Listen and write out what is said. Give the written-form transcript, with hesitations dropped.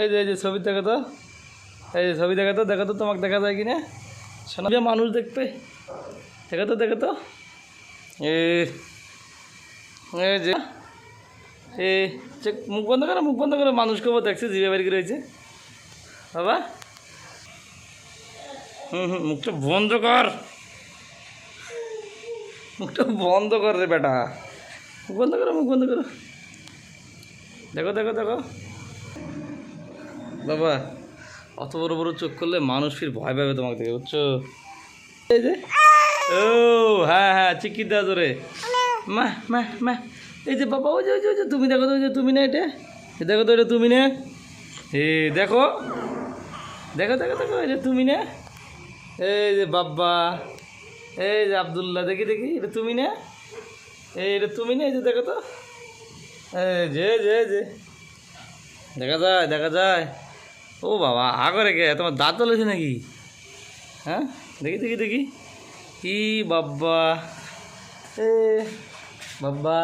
এই যে ছবি দেখো তো, এই যে ছবি দেখো তো তোমাকে দেখা যায় কি না? শোনা মানুষ দেখবে, দেখো তো এ এই যে মুখ বন্ধ করো মানুষ খবর দেখছে জিভে বাড়ি রয়েছে বাবা। মুখটা বন্ধ কর, রে বেটা, মুখ বন্ধ করো। দেখো বাবা, অত বড় বড় চোখ করলে মানুষ ফির ভয় পাবে তোমাকে দেখে, বুঝছো? এই যে ও হ্যাঁ চিকিৎ দেওয়া তোরে মা এই যে বাবা, ওই যে তুমি দেখো তো, ওই যে তুমি না, এটা দেখো তো, এটা তুমি না, দেখো এই যে তুমি না, এই যে বাবা, এই যে আব্দুল্লাহ, দেখি এটা তুমি না, এটা তুমি না, এই যে দেখো তো, এই যে দেখা যায়। ও বাবা আগরে কে তোমার দাঁত চলেছে নাকি? হ্যাঁ দেখি কি বাবা, এ বাবা,